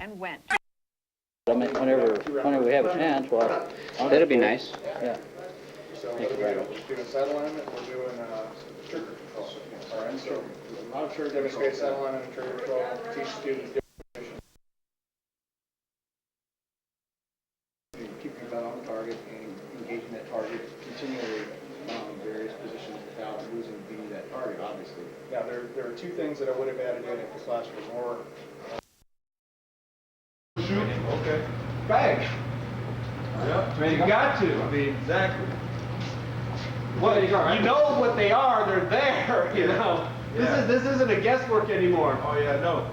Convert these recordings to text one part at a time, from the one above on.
and went. I mean, whenever we have a chance, well, that'd be nice. Yeah. So we're doing saddle alignment, we're doing trigger control. All right, so a lot of trigger demonstrate saddle alignment and trigger control, teach students different positions. Keep your gun on the target and engaging that target continually in various positions without losing that target, obviously. Now, there are two things that I would have added in if the class was more. Shoot. Okay. Bang. Yep. You got to. I mean, exactly. Well, you know what they are. They're there. You know. Yeah. This isn't a guesswork anymore. Oh yeah, no.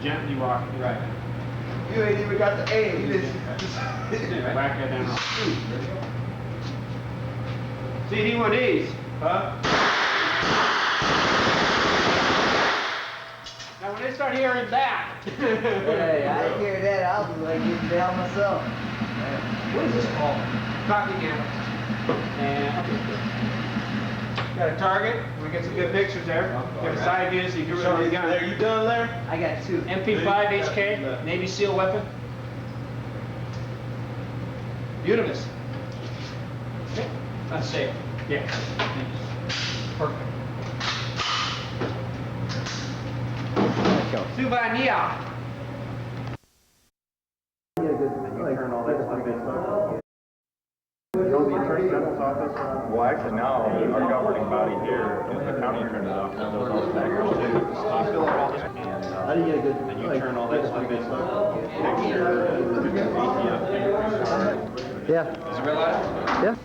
Gently walk. Right. You ain't even got the aim. You just Whack it down. CD one of these, huh? Now when they start hearing that. Hey, I hear that, I'll be like getting down myself. What is this called? Cocking ammo. And got a target. We get some good pictures there. Get a side view so you can show the gun. Are you done there? I got two. MP5 HK, Navy SEAL weapon. Beautiful. That's safe. Yeah. Perfect. Souvenir. You know the Attorney General's office? Well, actually now, our governing body here is the county attorney's office that does all the background too. I fill out all this, and How do you get a good, then you turn all that stuff into a picture, ATF fingerprints. Yeah, Is the red light on? yeah.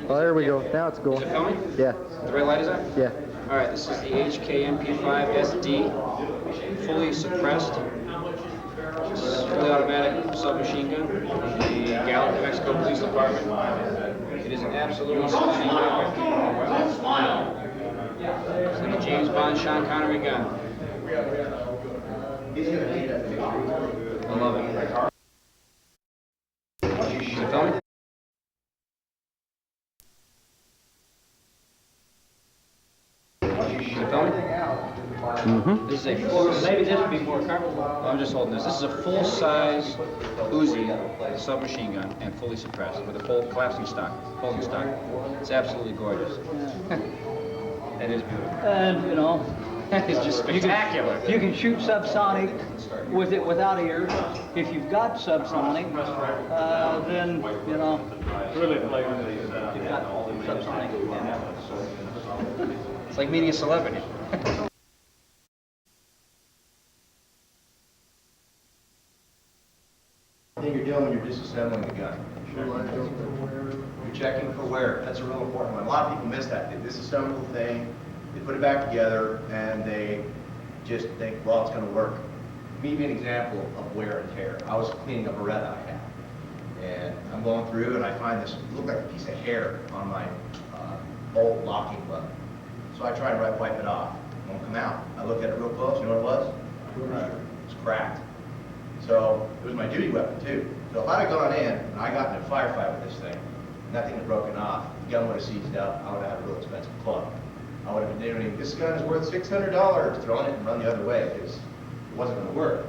Oh, there we go. Now it's Is going. it filming? Yeah, The red light is on? yeah. All right, this is the HK MP5 SD, fully suppressed. This is a fully automatic submachine gun, the Gallup Mexico Police Department. It is an absolutely stunning weapon. It's like a James Bond Sean Connery gun. I love it. Is it filming? Is it filming? Mm-hmm. This is a full, maybe this would be more comfortable. I'm just holding this. This is a full-size Uzi submachine gun and fully suppressed with a full collapsing stock, folding stock. It's absolutely gorgeous. That is beautiful. And, you know, It's just spectacular. you can shoot subsonic with it without ears. If you've got subsonic, then, you know, Really, you've got subsonic. It's like meeting a celebrity. Thing you're doing when you're disassembling the gun. You're checking for wear. That's a real important one. A lot of people miss that. They disassemble the thing, they put it back together, and they just think, well, it's going to work. Let me give you an example of wear and tear. I was cleaning a Beretta I had, and I'm going through, and I find this, it looked like a piece of hair on my bolt locking button. So I try to wipe it off. It won't come out. I look at it real close. You know what it was? It's cracked. So it was my duty weapon too. So if I'd have gone in and I got in a firefight with this thing, and that thing had broken off, the gun would have seized up, I would have had a real expensive club. I would have been doing, this gun is worth $600, throwing it and run the other way because it wasn't going to work.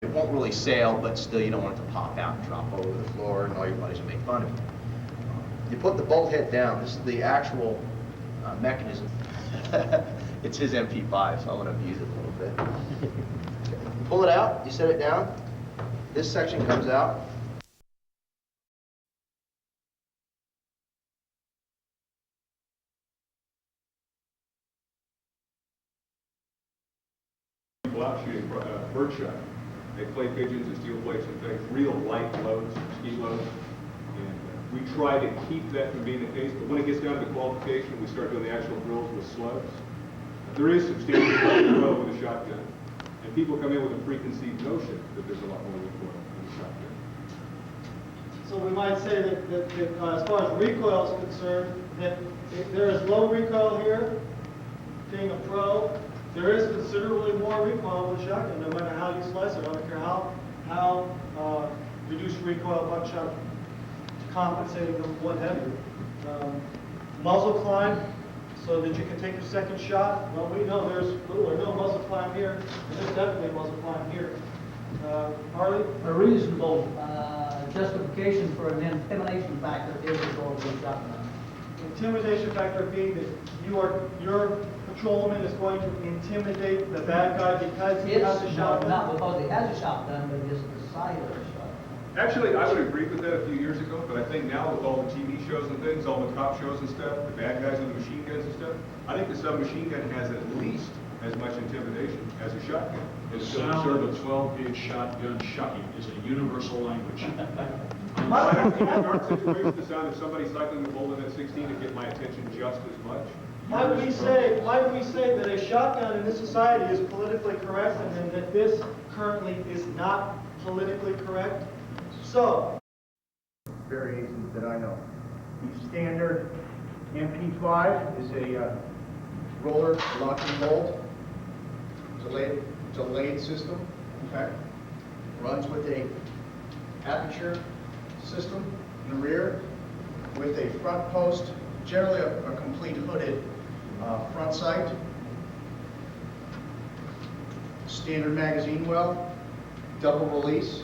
It won't really sail, but still you don't want it to pop out and drop over the floor and all your buddies will make fun of you. You put the bolt head down. This is the actual mechanism. It's his MP5, so I want to abuse it a little bit. You pull it out, you set it down. This section comes out. People out shooting birdshot. They play pigeons and steel plates and things, real light loads, ski loads. And we try to keep that from being the case, but when it gets down to qualification, we start doing the actual drills with slugs. There is substantial recoil with a shotgun. And people come in with a preconceived notion that there's a lot more recoil in a shotgun. So we might say that as far as recoil is concerned, that if there is low recoil here, being a pro, there is considerably more recoil with a shotgun, no matter how you slice it. I don't care how reduced recoil buckshot compensating them one heavier. Muzzle climb, so that you can take your second shot. Well, we know there's little or no muzzle climb here, and there's definitely muzzle climb here. Harley? A reasonable justification for an intimidation factor is the door being shotgun. Intimidation factor being that your patrolman is going to intimidate the bad guy because he has a shotgun? Not because he has a shotgun, but just the sight of a shotgun. Actually, I would agree with that a few years ago, but I think now with all the TV shows and things, all the cop shows and stuff, the bad guys with the machine guns and stuff, I think the submachine gun has at least as much intimidation as a shotgun. The sound of a 12-gauge shotgun shucking is a universal language. In dark situations, the sound of somebody cycling the bullet at 16 to get my attention just as much. Might we say that a shotgun in this society is politically correct and that this currently is not politically correct? So, Variations that I know. The standard MP5 is a roller lock and bolt. It's a laid system, okay? Runs with a aperture system in the rear with a front post, generally a complete hooded front sight. Standard magazine well, double release.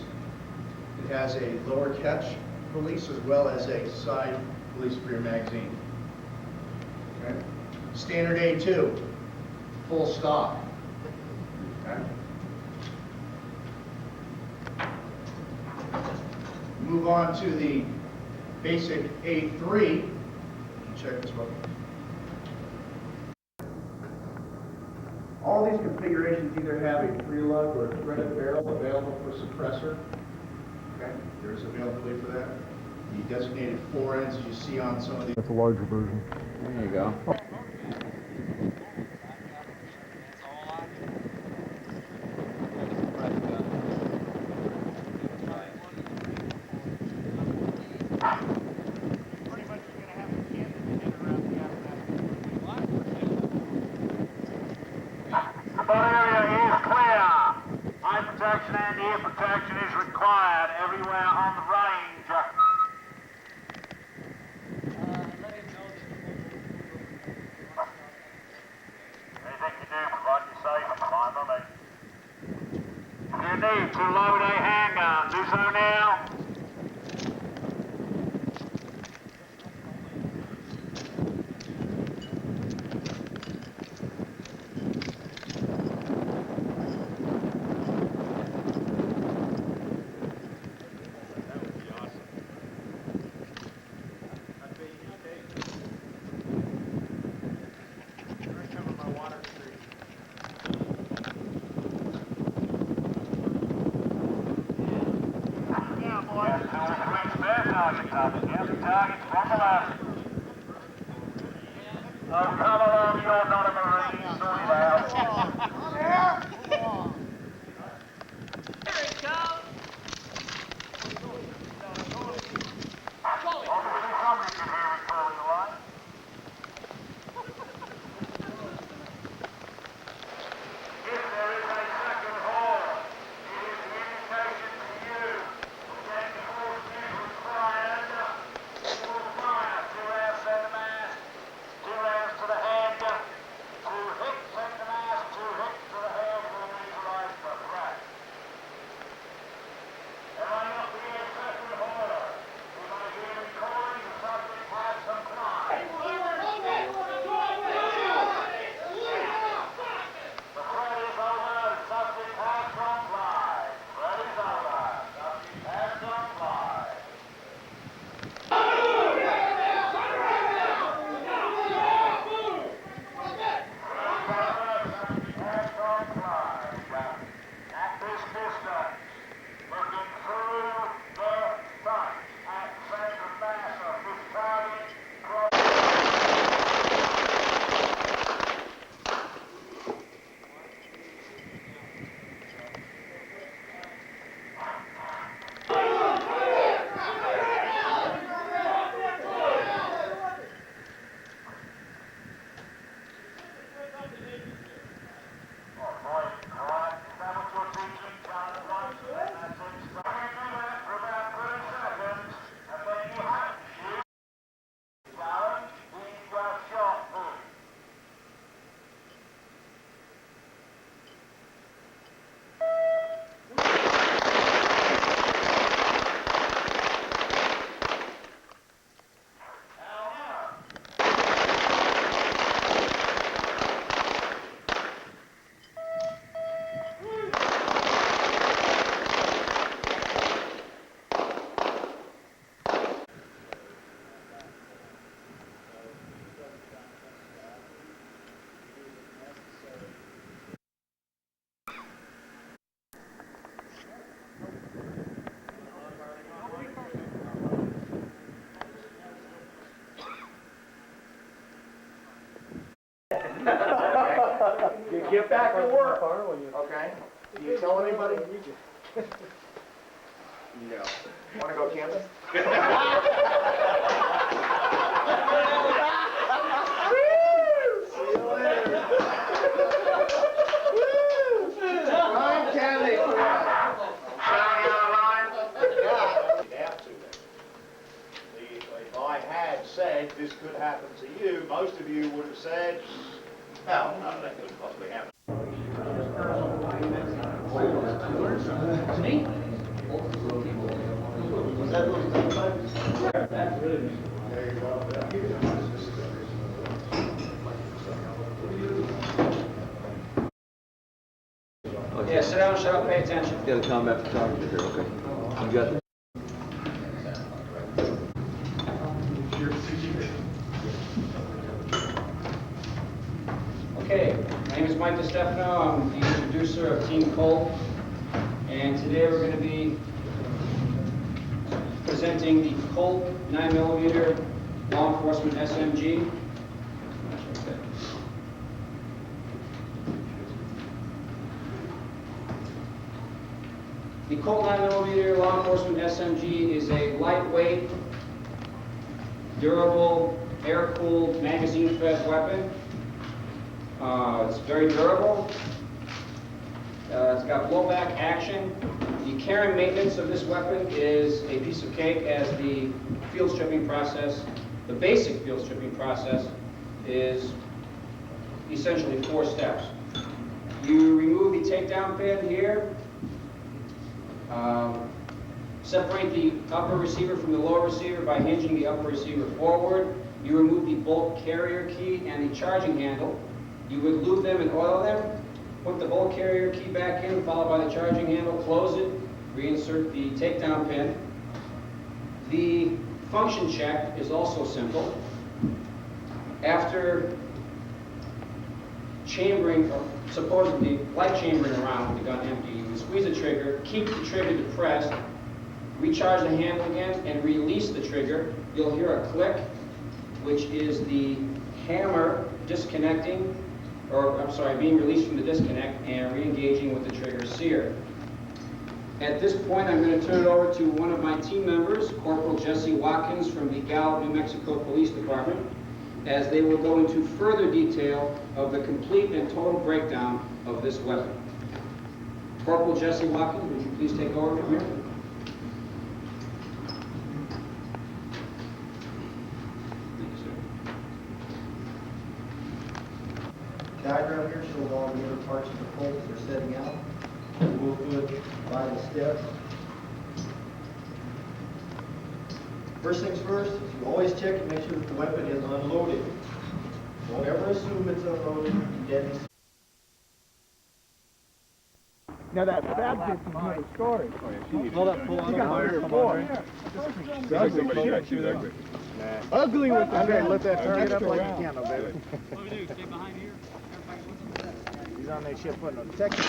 It has a lower catch release as well as a side release rear magazine. Okay. Standard A2, full stock. Okay. Move on to the basic A3. Check this one. All these configurations either have a three-lug or a threaded barrel available for suppressor. Okay, there's availability for that. The designated 4 ends as you see on some of the. That's a larger version. There you go. Protection and ear protection is required everywhere on the range. Anything you do, provide you safe and fine by me. If you need to load a handgun, do so now. Targets from the left. Oh, come along, you're not a Marine, sort it out. Here it goes. Obviously, somebody can hear me calling the line. If there is a second horn, it is an indication to you that the horse is required. To the head, 2 hits at the mask, 2 hits to the head. back to work. Okay? Do you tell anybody? No. Want to go camping? Ryan Kennedy, if I had said this could happen to you, most of you would have said, no, that couldn't possibly happen. Yeah, sit down, shut up, pay attention. Got a combat photographer here, okay. You got the... Okay, my name is Mike Distefano. I'm the introducer of Team Colt, and today we're going to be presenting the Colt 9mm law enforcement SMG. The Colt 9mm law enforcement SMG is a lightweight, durable, air-cooled, magazine-fed weapon. It's very durable. It's got blowback action. The care and maintenance of this weapon is a piece of cake, as the field stripping process, the basic field stripping process, is essentially 4 steps. You remove the takedown pin here. Separate the upper receiver from the lower receiver by hinging the upper receiver forward. You remove the bolt carrier key and the charging handle. You would lube them and oil them. Put the bolt carrier key back in, followed by the charging handle. Close it. Reinsert the takedown pin. The function check is also simple. After chambering, or supposedly light chambering around with the gun empty, you would squeeze the trigger, keep the trigger depressed, recharge the handle again, and release the trigger. You'll hear a click, which is the hammer disconnecting, or I'm sorry, being released from the disconnect and re-engaging with the trigger sear. At this point, I'm going to turn it over to one of my team members, Corporal Jesse Watkins from the Gallup, New Mexico Police Department, as they will go into further detail of the complete and total breakdown of this weapon. Corporal Jesse Watkins, would you please take over from here? Diagram here shows all the other parts of the Colt that are setting out. We'll do it by the steps. First things first, you always check and make sure that the weapon is unloaded. Don't ever assume it's unloaded. You deadly. Now that bad bitch is another story. All that full on fire before. Ugly with the okay, let that turn it up like a candle, baby. What do we do? Stay behind here? He's on that shit putting on Texas.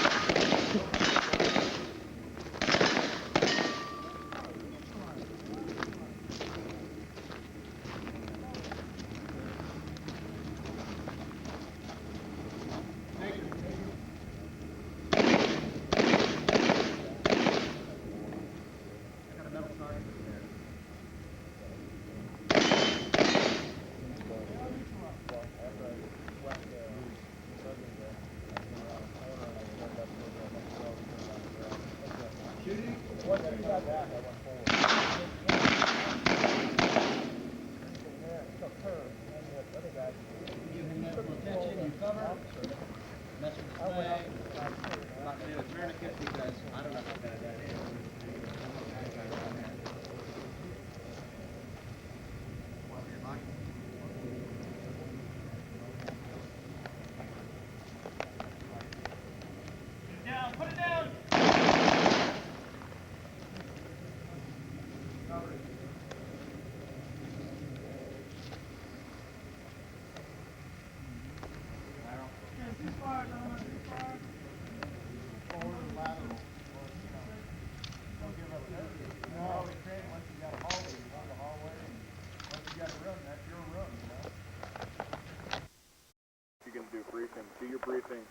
You're going to do briefing, do your briefing,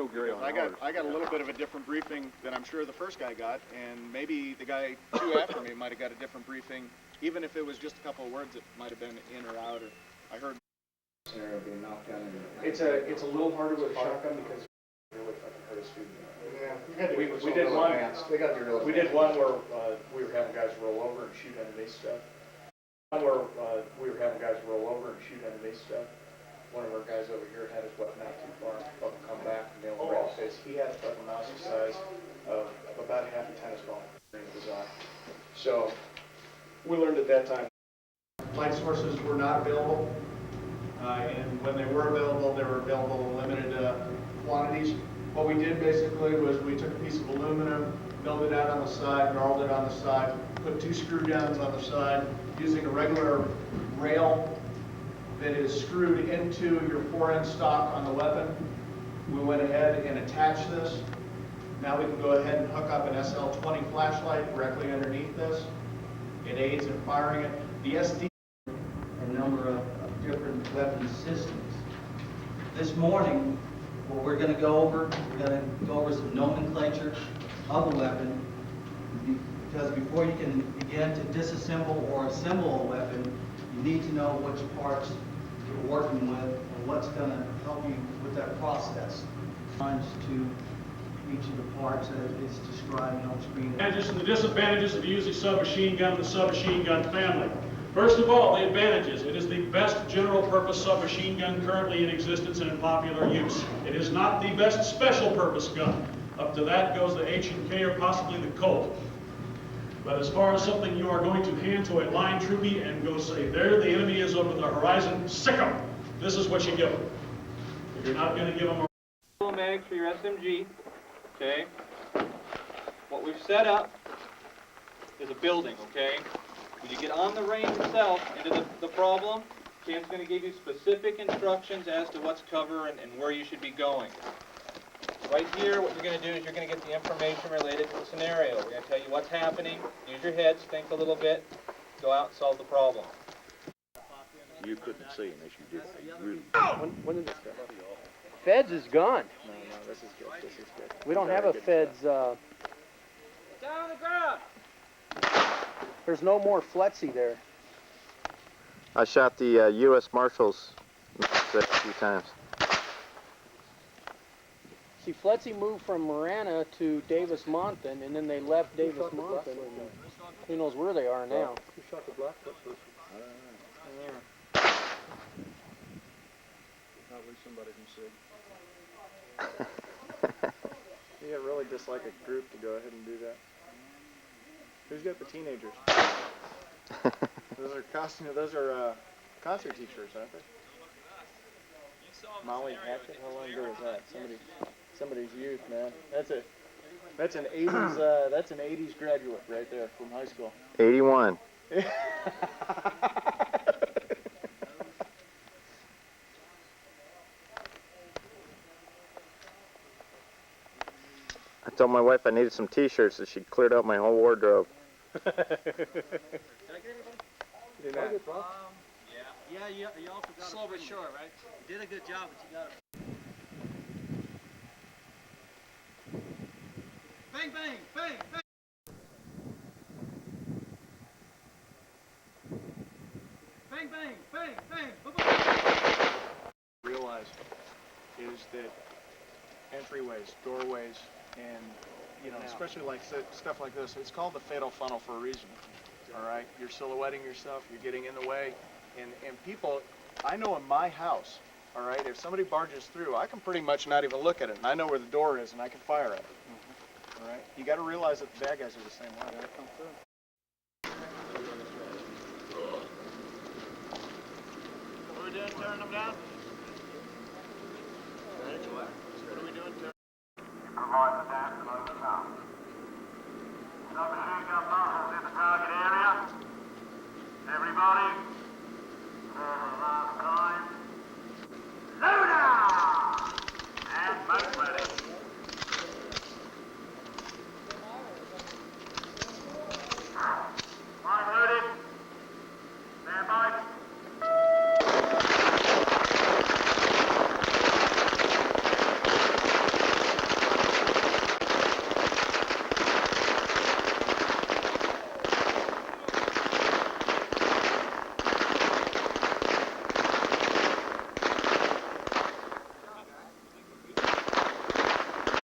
no Gary on I got a little bit of a different briefing than I'm sure the first guy got, and maybe the guy two after me might have got a different briefing, even if it was just a couple of words, it might have been in or out, or I heard. Scenario being knocked down. It's a little harder with a shotgun because really fucking hurt a student. Yeah, we did one. They got to be real. We did one where we were having guys roll over and shoot underneath stuff. One where we were having guys roll over and shoot underneath stuff. One of our guys over here had his weapon out too far, fucking come back, nail him right in the face. He had a fucking mouse the size of about half a tennis ball in his eye. So we learned at that time. Light sources were not available, and when they were available in limited quantities. What we did basically was we took a piece of aluminum, milled it out on the side, gnarled it on the side, put 2 screw downs on the side, using a regular rail that is screwed into your 4-inch stock on the weapon. We went ahead and attached this. Now we can go ahead and hook up an SL20 flashlight directly underneath this. It aids in firing it. The SD A number of different weapon systems. This morning, what we're going to go over, some nomenclature of a weapon, because before you can begin to disassemble or assemble a weapon, you need to know which parts you're working with and what's going to help you with that process. Times to each of the parts as it's described on screen. Advantages and the disadvantages of using submachine gun and the submachine gun family. First of all, the advantages. It is the best general-purpose submachine gun currently in existence and in popular use. It is not the best special-purpose gun. Up to that goes the HK or possibly the Colt. But as far as something you are going to hand to a line troopie and go say, there the enemy is over the horizon, sick 'em. This is what you give them. If you're not going to give them a mag for your SMG, okay? What we've set up is a building, okay? When you get on the range itself into the problem, Cam's going to give you specific instructions as to what's cover and where you should be going. Right here, what you're going to do is you're going to get the information related to the scenario. We're going to tell you what's happening, use your heads, think a little bit, go out and solve the problem. You couldn't see unless you did. Really. When did this go? Feds is gone. No, this is good, this is good. We don't have a Feds, Down on the ground! there's no more Fletsy there. I shot the U.S. Marshals a few times. See, Fletsy moved from Marana to Davis-Monthan, and then they left Davis-Monthan, and who knows where they are now. Who shot the Blackfoot person? Probably somebody from SIG. You really dislike a group to go ahead and do that. Who's got the teenagers? Those are concert teachers, aren't they? Molly Hatchet, how long ago was that? Somebody's youth, man. That's an 80s graduate right there from high school. 81. I told my wife I needed some t-shirts, so she cleared out my whole wardrobe. Can I get everybody? Yeah, you also got Slow but sure, right? You did a good job, but you got Bang, bang, bang, bang! Bang, bang, bang, bang, boom, Realize is that entryways, doorways, and especially like stuff like this, it's called the fatal funnel for a reason. All right, you're silhouetting yourself, you're getting in the way, and people, I know in my house, all right, if somebody barges through, I can pretty much not even look at it, and I know where the door is, and I can fire at it. All right, you got to realize that the bad guys are the same way. They come through. What are we doing, tearing them down? What are we doing, tearing? Provide the dance and overcome. Submachine gun muzzles in the target area. Everybody,